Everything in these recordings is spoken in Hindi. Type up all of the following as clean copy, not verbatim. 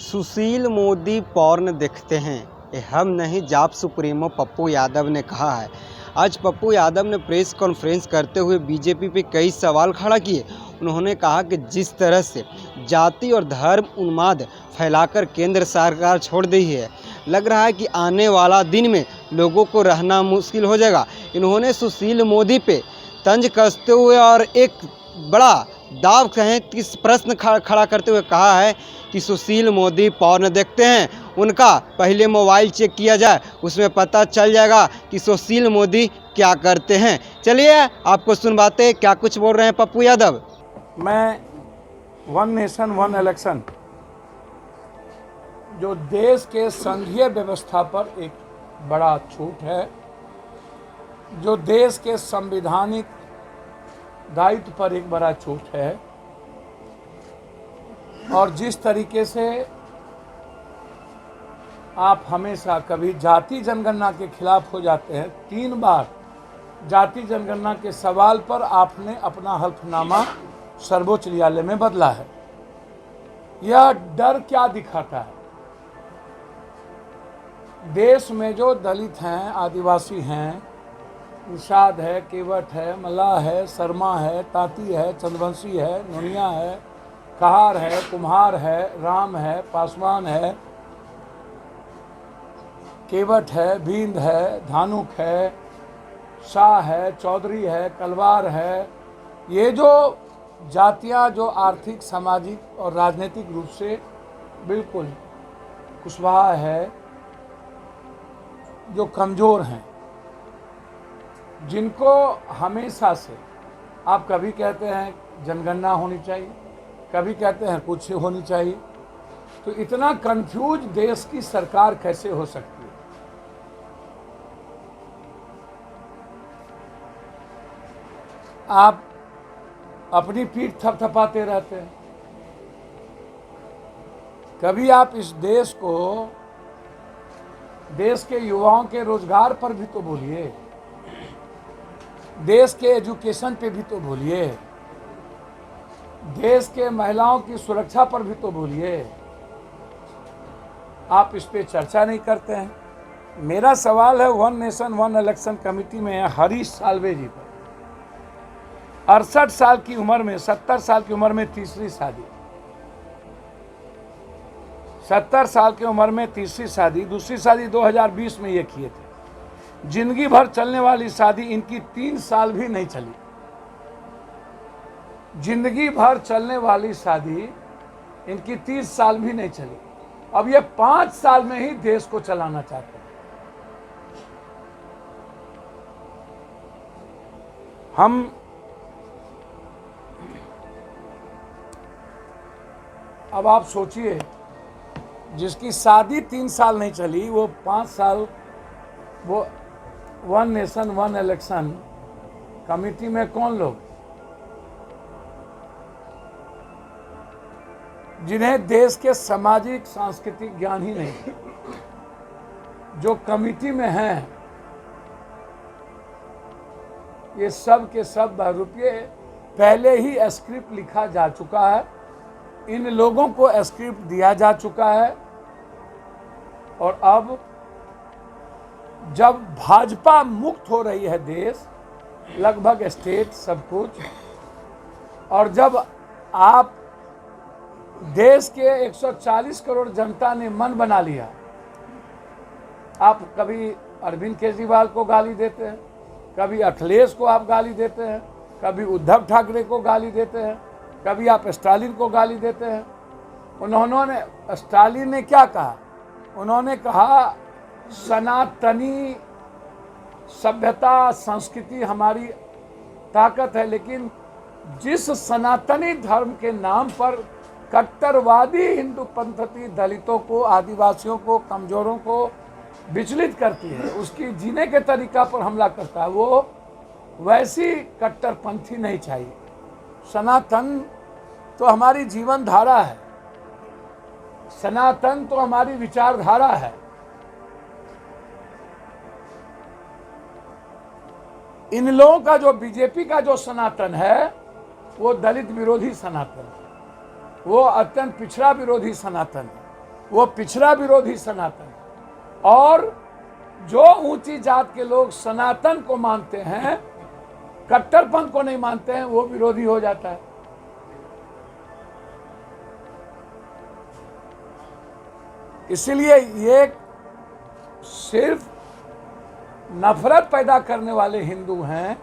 सुशील मोदी पॉर्न देखते हैं, ये हम नहीं जाप सुप्रीमो पप्पू यादव ने कहा है। आज पप्पू यादव ने प्रेस कॉन्फ्रेंस करते हुए बीजेपी पे कई सवाल खड़ा किए। उन्होंने कहा कि जिस तरह से जाति और धर्म उन्माद फैलाकर केंद्र सरकार छोड़ दी है, लग रहा है कि आने वाला दिन में लोगों को रहना मुश्किल हो जाएगा। इन्होंने सुशील मोदी पे तंज कसते हुए और एक बड़ा दाव कहें कि प्रश्न खड़ा करते हुए कहा है कि सुशील मोदी पॉर्न देखते हैं, उनका पहले मोबाइल चेक किया जाए, उसमें पता चल जाएगा कि सुशील मोदी क्या करते हैं। चलिए आपको सुनवाते हैं क्या कुछ बोल रहे हैं पप्पू यादव। मैं वन नेशन वन इलेक्शन जो देश के संघीय व्यवस्था पर एक बड़ा छूट है, जो देश के संवैधानिक दायित्व पर एक बड़ा छूट है, और जिस तरीके से आप हमेशा कभी जाति जनगणना के खिलाफ हो जाते हैं, 3 बार जाति जनगणना के सवाल पर आपने अपना हल्फनामा सर्वोच्च न्यायालय में बदला है। यह डर क्या दिखाता है? देश में जो दलित हैं, आदिवासी हैं, निषाद है, केवट है, मल्लाह है, शर्मा है, तांती है, चंद्रवंशी है, नोनिया है, कहार है, कुम्हार है, राम है, पासवान है, केवट है, बींद है, धानुक है, शाह है, चौधरी है, कलवार है, ये जो जातियां जो आर्थिक, सामाजिक और राजनीतिक रूप से बिल्कुल कुशवाहा है, जो कमज़ोर हैं, जिनको हमेशा से आप कभी कहते हैं जनगणना होनी चाहिए, कभी कहते हैं कुछ होनी चाहिए, तो इतना कंफ्यूज देश की सरकार कैसे हो सकती है? आप अपनी पीठ थपथपाते रहते हैं। कभी आप इस देश को, देश के युवाओं के रोजगार पर भी तो बोलिए, देश के एजुकेशन पे भी तो बोलिए, देश के महिलाओं की सुरक्षा पर भी तो बोलिए। आप इस पे चर्चा नहीं करते हैं। मेरा सवाल है one nation one election committee में हरीश साल्वे जी पर। 68 साल की उम्र में, 70 साल की उम्र में तीसरी शादी, 70 साल की उम्र में तीसरी शादी, दूसरी शादी 2020 में ये किए थे। जिंदगी भर चलने वाली शादी इनकी 3 साल भी नहीं चली। जिंदगी भर चलने वाली शादी इनकी 30 साल भी नहीं चली। अब ये 5 साल में ही देश को चलाना चाहते हैं। हम अब आप सोचिए, जिसकी शादी 3 साल नहीं चली, वो 5 साल वो one nation one election committee में कौन लोग, जिन्हें देश के सामाजिक सांस्कृतिक ज्ञान ही नहीं, जो कमेटी में हैं, ये सब के सब बहरूपिये पहले ही स्क्रिप्ट लिखा जा चुका है, इन लोगों को स्क्रिप्ट दिया जा चुका है। और अब जब भाजपा मुक्त हो रही है देश, लगभग स्टेट सब कुछ, और जब आप देश के 140 करोड़ जनता ने मन बना लिया, आप कभी अरविंद केजरीवाल को गाली देते हैं, कभी अखिलेश को आप गाली देते हैं, कभी उद्धव ठाकरे को गाली देते हैं, कभी आप स्टालिन को गाली देते हैं। उन्होंने, स्टालिन ने क्या कहा? उन्होंने कहा सनातनी सभ्यता संस्कृति हमारी ताकत है, लेकिन जिस सनातनी धर्म के नाम पर कट्टरवादी हिंदू पंथी दलितों को, आदिवासियों को, कमजोरों को विचलित करती है, उसकी जीने के तरीका पर हमला करता है, वो वैसी कट्टरपंथी नहीं चाहिए। सनातन तो हमारी जीवन धारा है, सनातन तो हमारी विचारधारा है। इन लोगों का जो, बीजेपी का जो सनातन है, वो दलित विरोधी सनातन है, वो अत्यंत पिछड़ा विरोधी सनातन है। वो पिछड़ा विरोधी सनातन है। और जो ऊंची जात के लोग सनातन को मानते हैं, कट्टरपंथ को नहीं मानते हैं, वो विरोधी हो जाता है। इसलिए ये सिर्फ नफरत पैदा करने वाले हिंदू हैं।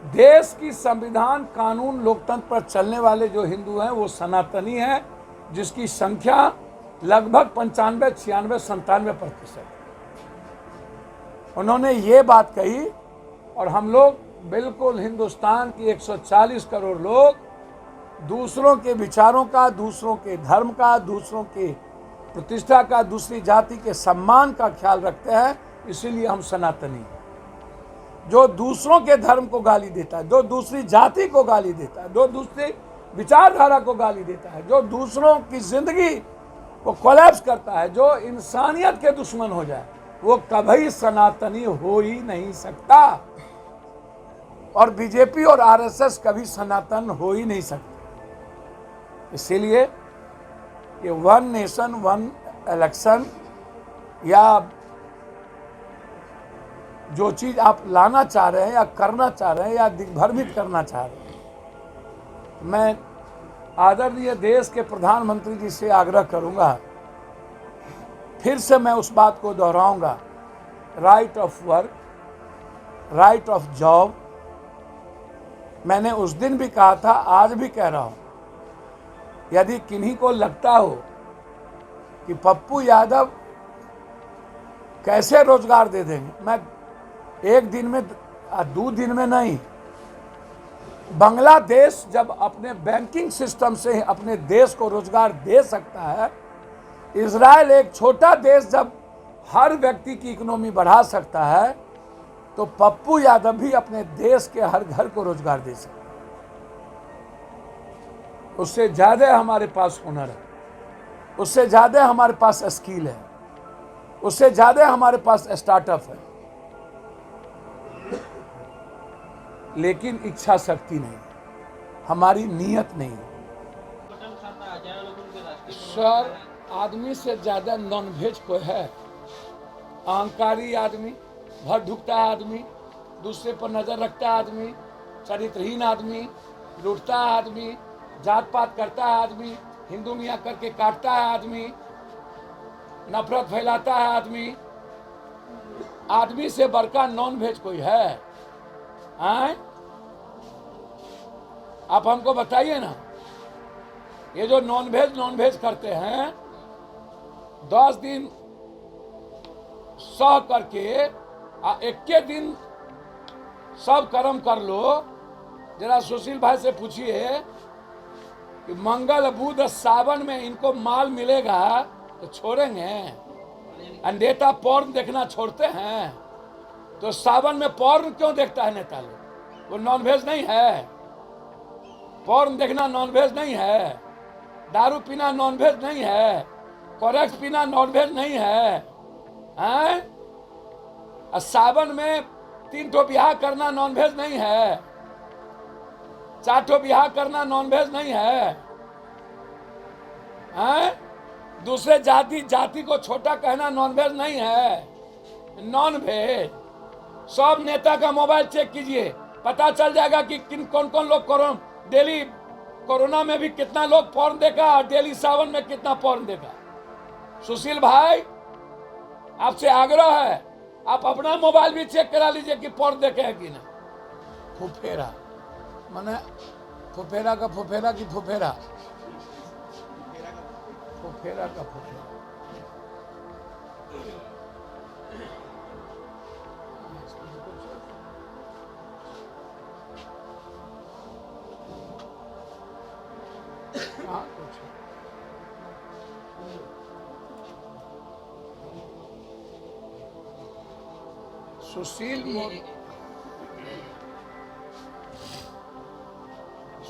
देश की संविधान, कानून, लोकतंत्र पर चलने वाले जो हिंदू हैं वो सनातनी हैं, जिसकी संख्या लगभग 95, 96, 97% है। उन्होंने ये बात कही और हम लोग बिल्कुल हिंदुस्तान की 140 करोड़ लोग दूसरों के विचारों का, दूसरों के धर्म का, दूसरों के प्रतिष्ठा का, दूसरी जाति के सम्मान का ख्याल रखते हैं। इसीलिए हम सनातनी हैं। जो दूसरों के धर्म को गाली देता है, जो दूसरी जाति को गाली देता है, जो दूसरी विचारधारा को गाली देता है, जो दूसरों की जिंदगी को कोलैप्स करता है, जो इंसानियत के दुश्मन हो जाए, वो कभी सनातनी हो ही नहीं सकता। और बीजेपी और आरएसएस कभी सनातन हो ही नहीं सकते। इसीलिए ये वन नेशन वन इलेक्शन या जो चीज आप लाना चाह रहे हैं या करना चाह रहे हैं या दिग्भ्रमित करना चाह रहे हैं, मैं आदरणीय देश के प्रधानमंत्री जी से आग्रह करूंगा, फिर से मैं उस बात को दोहराऊंगा, right of work, right of job. मैंने उस दिन भी कहा था, आज भी कह रहा हूं, यदि किन्हीं को लगता हो कि पप्पू यादव कैसे रोजगार दे देंगे, मैं एक दिन में, 2 दिन में नहीं, बांग्लादेश जब अपने बैंकिंग सिस्टम से अपने देश को रोजगार दे सकता है, इजराइल एक छोटा देश जब हर व्यक्ति की इकोनॉमी बढ़ा सकता है, तो पप्पू यादव भी अपने देश के हर घर को रोजगार दे सकता है। उससे ज्यादा हमारे पास हुनर है, उससे ज्यादा हमारे पास स्किल है, उससे ज्यादा हमारे पास स्टार्टअप है, लेकिन इच्छा शक्ति नहीं, हमारी नीयत नहीं। सर, आदमी से ज्यादा नॉन वेज कोई है? अहंकारी आदमी, भर ढुकता है आदमी, दूसरे पर नजर रखता है आदमी, चरित्रहीन आदमी, लूटता है आदमी, जात पात करता है आदमी, हिंदू मियाँ करके काटता है आदमी, नफरत फैलाता है आदमी। आदमी से बड़का नॉन वेज कोई है? आए? आप हमको बताइए ना। ये जो नॉन वेज करते हैं, 10 दिन सह करके 21 दिन सब कर्म कर लो। जरा सुशील भाई से पूछिए कि मंगल बुध सावन में इनको माल मिलेगा तो छोड़ेंगे? अंधेता पॉर्न देखना छोड़ते हैं? तो सावन में पॉर्न क्यों देखता है नेता लोग? वो नॉन वेज नहीं है? पॉर्न देखना नॉन वेज नहीं है? दारू पीना नॉन वेज नहीं है? कोरेक्स पीना नॉन वेज नहीं है? हैं? सावन में 3 ठो ब्याह करना नॉन वेज नहीं है? 4 ठो ब्याह करना नॉन वेज नहीं है? हैं? दूसरे जाति को छोटा कहना नॉन वेज नहीं है? Non veg. सब नेता का मोबाइल चेक कीजिए, पता चल जाएगा कि कौन कौन लोग डेली कोरोना में भी कितना लोग पॉर्न देखा और डेली सावन में कितना पॉर्न देखा। सुशील भाई, आपसे आग्रह है, आप अपना मोबाइल भी चेक करा लीजिए कि पॉर्न देखे हैं कि नहीं। फुफेरा माने फुफेरा का फुफेरा की फुफेरा, फुफेरा का फुफेरा।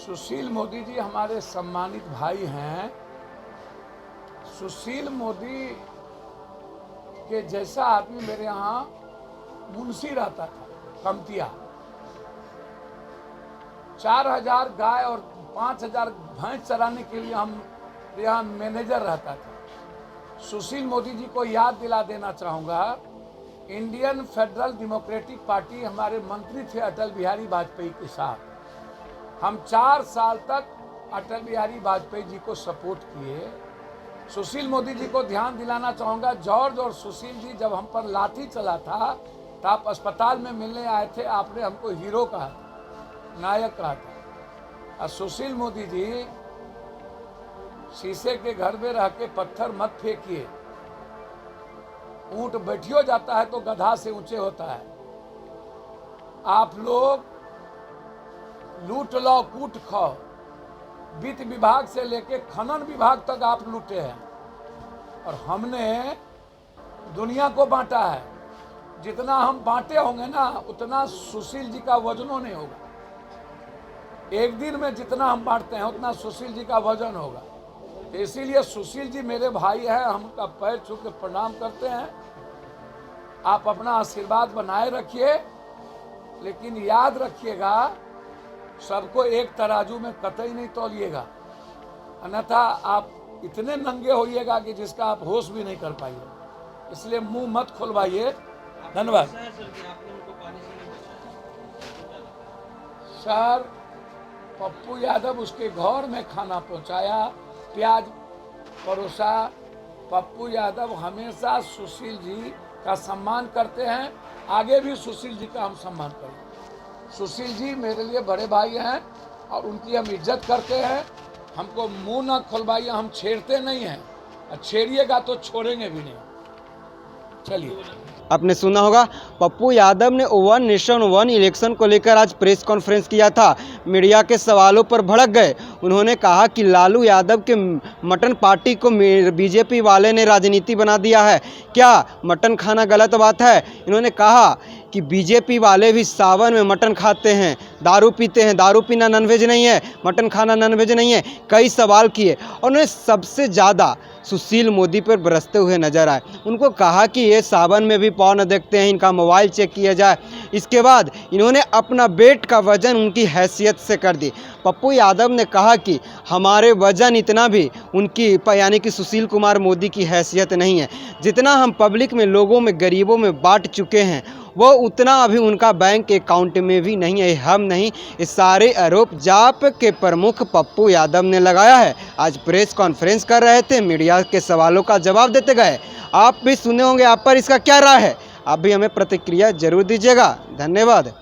सुशील मोदी जी हमारे सम्मानित भाई हैं। सुशील मोदी के जैसा आदमी मेरे यहाँ मुंशी रहता था, कमतिया। 4000 गाय और 5000 भैंस चराने के लिए हम यहाँ मैनेजर रहता था। सुशील मोदी जी को याद दिला देना चाहूँगा, इंडियन फेडरल डेमोक्रेटिक पार्टी हमारे मंत्री थे अटल बिहारी वाजपेयी के साथ। हम 4 साल तक अटल बिहारी वाजपेयी जी को सपोर्ट किए। सुशील मोदी जी को ध्यान दिलाना चाहूँगा, जॉर्ज और सुशील जी जब हम पर लाठी चला था तो आप अस्पताल में मिलने आए थे, आपने हमको हीरो कहा, नायक कहा था। और सुशील मोदी जी शीशे के घर में रह के पत्थर मत फेंकिए, ऊंट बैठियो जाता है तो गधा से ऊंचे होता है। आप लोग लूट लो कूट खाओ, वित्त विभाग से लेके खनन विभाग तक आप लूटे हैं, और हमने दुनिया को बांटा है। जितना हम बांटे होंगे ना उतना सुशील जी का वजनों नहीं होगा। एक दिन में जितना हम बांटते हैं उतना सुशील जी का वजन होगा। तो इसीलिए सुशील जी मेरे भाई हैं, हम उनका पैर छू के प्रणाम करते हैं। आप अपना आशीर्वाद बनाए रखिए, लेकिन याद रखिएगा सबको एक तराजू में कतई नहीं तौलिएगा, अन्यथा आप इतने नंगे होइएगा कि जिसका आप होश भी नहीं कर पाइए। इसलिए मुंह मत खुलवाइए। धन्यवाद सर। पप्पू यादव उसके घर में खाना पहुंचाया, प्याज परोसा। पप्पू यादव हमेशा सुशील जी का सम्मान करते हैं, आगे भी सुशील जी का हम सम्मान करें। सुशील जी मेरे लिए बड़े भाई हैं और उनकी हम इज्जत करते हैं। हमको मुंह ना खुलवाइए, हम छेड़ते नहीं हैं, और छेड़िएगा तो छोड़ेंगे भी नहीं। चलिए, आपने सुना होगा, पप्पू यादव ने वन नेशन वन इलेक्शन को लेकर आज प्रेस कॉन्फ्रेंस किया था। मीडिया के सवालों पर भड़क गए। उन्होंने कहा कि लालू यादव के मटन पार्टी को बीजेपी वाले ने राजनीति बना दिया है। क्या मटन खाना गलत बात है? इन्होंने कहा कि बीजेपी वाले भी सावन में मटन खाते हैं, दारू पीते हैं, दारू पीना नॉनवेज नहीं है, मटन खाना नॉनवेज नहीं है। कई सवाल किए और उन्होंने सबसे ज़्यादा सुशील मोदी पर बरसते हुए नजर आए। उनको कहा कि ये सावन में भी पॉर्न देखते हैं, इनका मोबाइल चेक किया जाए। इसके बाद इन्होंने अपना वेट का वजन उनकी हैसियत से कर दी। पप्पू यादव ने कहा कि हमारे वजन इतना भी उनकी यानी कि सुशील कुमार मोदी की हैसियत नहीं है। जितना हम पब्लिक में, लोगों में, गरीबों में बांट चुके हैं वो उतना अभी उनका बैंक अकाउंट में भी नहीं है। हम नहीं, ये सारे आरोप जाप के प्रमुख पप्पू यादव ने लगाया है। आज प्रेस कॉन्फ्रेंस कर रहे थे, मीडिया के सवालों का जवाब देते गए। आप भी सुने होंगे, आप पर इसका क्या राय है? आप भी हमें प्रतिक्रिया जरूर दीजिएगा। धन्यवाद।